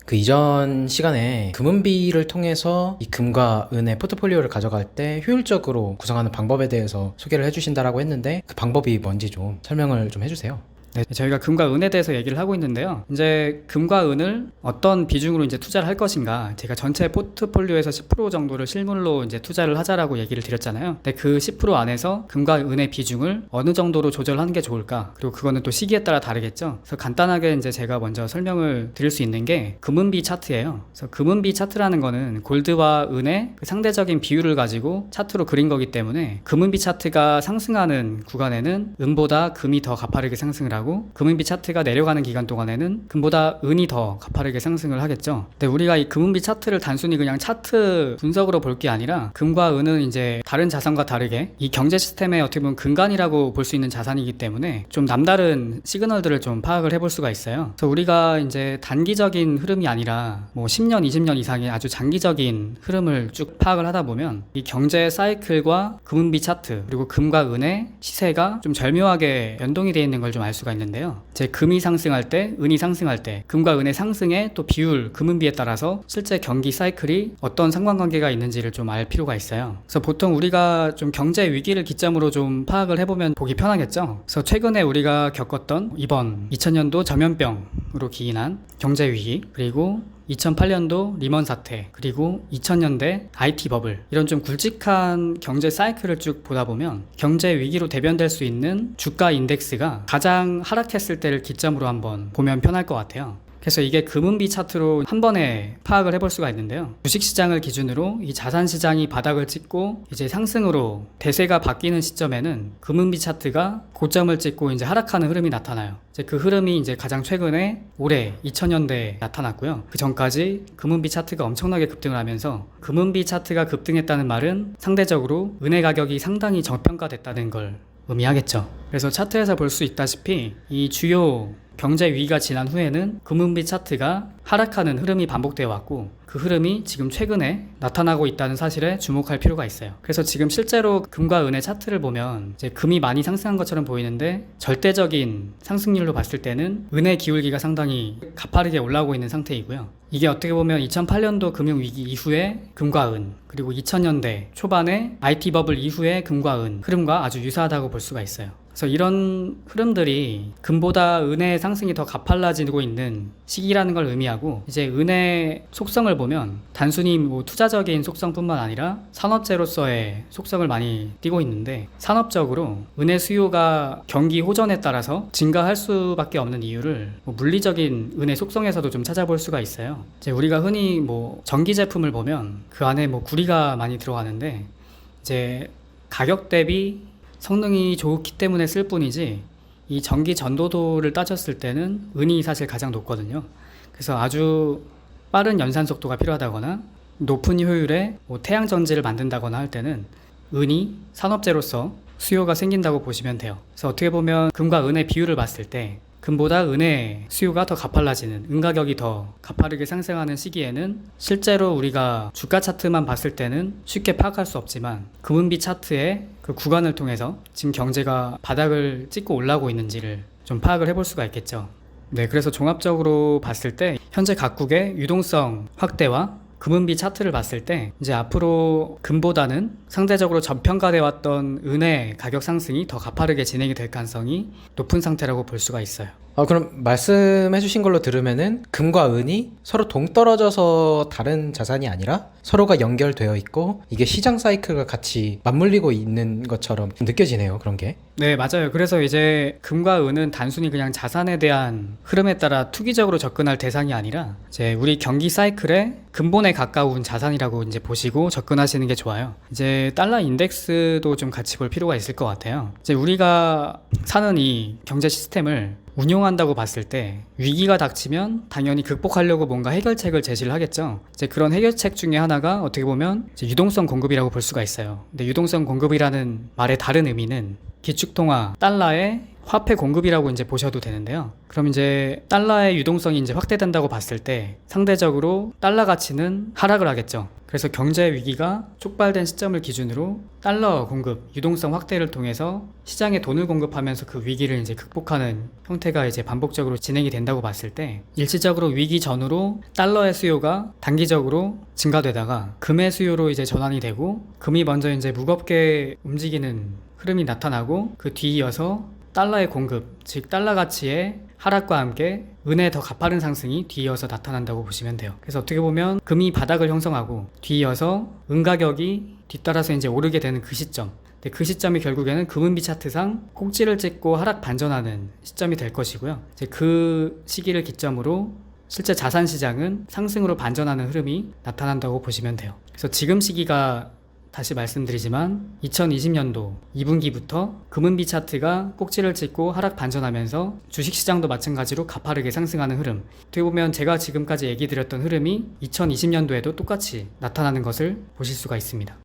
그 이전 시간에 금은비를 통해서 이 금과 은의 포트폴리오를 가져갈 때 효율적으로 구성하는 방법에 대해서 소개를 해주신다라고 했는데 그 방법이 뭔지 좀 설명을 좀 해주세요. 네, 저희가 금과 은에 대해서 얘기를 하고 있는데요. 이제 금과 은을 어떤 비중으로 이제 투자를 할 것인가, 제가 전체 포트폴리오에서 10% 정도를 실물로 이제 투자를 하자라고 얘기를 드렸잖아요. 근데 그 10% 안에서 금과 은의 비중을 어느 정도로 조절하는 게 좋을까? 그리고 그거는 또 시기에 따라 다르겠죠. 그래서 간단하게 이제 제가 먼저 설명을 드릴 수 있는 게 금은비 차트예요. 그래서 금은비 차트라는 거는 골드와 은의 그 상대적인 비율을 가지고 차트로 그린 거기 때문에 금은비 차트가 상승하는 구간에는 은보다 금이 더 가파르게 상승을 하고 금은비 차트가 내려가는 기간 동안에는 금보다 은이 더 가파르게 상승을 하겠죠. 근데 우리가 이 금은비 차트를 단순히 그냥 차트 분석으로 볼 게 아니라 금과 은은 이제 다른 자산과 다르게 이 경제 시스템의 어떻게 보면 근간이라고 볼 수 있는 자산이기 때문에 좀 남다른 시그널들을 좀 파악을 해볼 수가 있어요. 그래서 우리가 이제 단기적인 흐름이 아니라 뭐 10년, 20년 이상의 아주 장기적인 흐름을 쭉 파악을 하다 보면 이 경제 사이클과 금은비 차트 그리고 금과 은의 시세가 좀 절묘하게 연동이 되어 있는 걸 좀 알 수가 있는데요. 제 금이 상승할 때, 은이 상승할 때, 금과 은의 상승의 또 비율, 금은비에 따라서 실제 경기 사이클이 어떤 상관관계가 있는지를 좀 알 필요가 있어요. 그래서 보통 우리가 좀 경제 위기를 기점으로 좀 파악을 해보면 보기 편하겠죠. 그래서 최근에 우리가 겪었던 이번 2000년도 전염병으로 기인한 경제 위기, 그리고 2008년도 리먼 사태, 그리고 2000년대 IT 버블, 이런 좀 굵직한 경제 사이클을 쭉 보다 보면 경제 위기로 대변될 수 있는 주가 인덱스가 가장 하락했을 때를 기점으로 한번 보면 편할 것 같아요. 그래서 이게 금은비 차트로 한 번에 파악을 해볼 수가 있는데요. 주식시장을 기준으로 이 자산시장이 바닥을 찍고 이제 상승으로 대세가 바뀌는 시점에는 금은비 차트가 고점을 찍고 이제 하락하는 흐름이 나타나요. 이제 그 흐름이 이제 가장 최근에 올해 2000년대에 나타났고요. 그 전까지 금은비 차트가 엄청나게 급등을 하면서 금은비 차트가 급등했다는 말은 상대적으로 은의 가격이 상당히 저평가됐다는 걸 의미하겠죠. 그래서 차트에서 볼 수 있다시피 이 주요 경제 위기가 지난 후에는 금은비 차트가 하락하는 흐름이 반복되어 왔고 그 흐름이 지금 최근에 나타나고 있다는 사실에 주목할 필요가 있어요. 그래서 지금 실제로 금과 은의 차트를 보면 이제 금이 많이 상승한 것처럼 보이는데 절대적인 상승률로 봤을 때는 은의 기울기가 상당히 가파르게 올라오고 있는 상태이고요. 이게 어떻게 보면 2008년도 금융위기 이후에 금과 은, 그리고 2000년대 초반에 IT 버블 이후에 금과 은 흐름과 아주 유사하다고 볼 수가 있어요. 그래서 이런 흐름들이 금보다 은의 상승이 더 가팔라지고 있는 시기라는 걸 의미하고, 이제 은의 속성을 보면 단순히 뭐 투자적인 속성뿐만 아니라 산업재로서의 속성을 많이 띠고 있는데, 산업적으로 은의 수요가 경기 호전에 따라서 증가할 수밖에 없는 이유를 뭐 물리적인 은의 속성에서도 좀 찾아볼 수가 있어요. 이제 우리가 흔히 뭐 전기 제품을 보면 그 안에 뭐 구리가 많이 들어가는데 이제 가격 대비 성능이 좋기 때문에 쓸 뿐이지 이 전기 전도도를 따졌을 때는 은이 사실 가장 높거든요. 그래서 아주 빠른 연산 속도가 필요하다거나 높은 효율의 뭐 태양 전지를 만든다거나 할 때는 은이 산업재로서 수요가 생긴다고 보시면 돼요. 그래서 어떻게 보면 금과 은의 비율을 봤을 때 금보다 은의 수요가 더 가팔라지는, 은 가격이 더 가파르게 상승하는 시기에는 실제로 우리가 주가 차트만 봤을 때는 쉽게 파악할 수 없지만 금은비 차트의 그 구간을 통해서 지금 경제가 바닥을 찍고 올라오고 있는지를 좀 파악을 해볼 수가 있겠죠. 네, 그래서 종합적으로 봤을 때 현재 각국의 유동성 확대와 금은비 차트를 봤을 때 이제 앞으로 금보다는 상대적으로 저평가되어 왔던 은의 가격 상승이 더 가파르게 진행이 될 가능성이 높은 상태라고 볼 수가 있어요. 그럼 말씀해 주신 걸로 들으면은 금과 은이 서로 동떨어져서 다른 자산이 아니라 서로가 연결되어 있고 이게 시장 사이클과 같이 맞물리고 있는 것처럼 느껴지네요. 그런 게. 네, 맞아요. 그래서 이제 금과 은은 단순히 그냥 자산에 대한 흐름에 따라 투기적으로 접근할 대상이 아니라 이제 우리 경기 사이클의 근본에 가까운 자산이라고 이제 보시고 접근하시는 게 좋아요. 이제 달러 인덱스도 좀 같이 볼 필요가 있을 것 같아요. 이제 우리가 사는 이 경제 시스템을 운용한다고 봤을 때 위기가 닥치면 당연히 극복하려고 뭔가 해결책을 제시를 하겠죠. 이제 그런 해결책 중에 하나가 어떻게 보면 이제 유동성 공급이라고 볼 수가 있어요. 근데 유동성 공급이라는 말의 다른 의미는 기축통화 달러의 화폐 공급이라고 이제 보셔도 되는데요. 그럼 이제 달러의 유동성이 이제 확대된다고 봤을 때 상대적으로 달러 가치는 하락을 하겠죠. 그래서 경제 위기가 촉발된 시점을 기준으로 달러 공급, 유동성 확대를 통해서 시장에 돈을 공급하면서 그 위기를 이제 극복하는 형태가 이제 반복적으로 진행이 된다고 봤을 때 일시적으로 위기 전후로 달러의 수요가 단기적으로 증가되다가 금의 수요로 이제 전환이 되고 금이 먼저 이제 무겁게 움직이는 흐름이 나타나고 그 뒤이어서 달러의 공급, 즉 달러 가치의 하락과 함께 은의 더 가파른 상승이 뒤이어서 나타난다고 보시면 돼요. 그래서 어떻게 보면 금이 바닥을 형성하고 뒤이어서 은 가격이 뒤따라서 이제 오르게 되는 그 시점. 근데 그 시점이 결국에는 금은비 차트상 꼭지를 찍고 하락 반전하는 시점이 될 것이고요. 이제 그 시기를 기점으로 실제 자산 시장은 상승으로 반전하는 흐름이 나타난다고 보시면 돼요. 그래서 지금 시기가 다시 말씀드리지만 2020년도 2분기부터 금은비 차트가 꼭지를 찍고 하락 반전하면서 주식시장도 마찬가지로 가파르게 상승하는 흐름, 어떻게 보면 제가 지금까지 얘기 드렸던 흐름이 2020년도에도 똑같이 나타나는 것을 보실 수가 있습니다.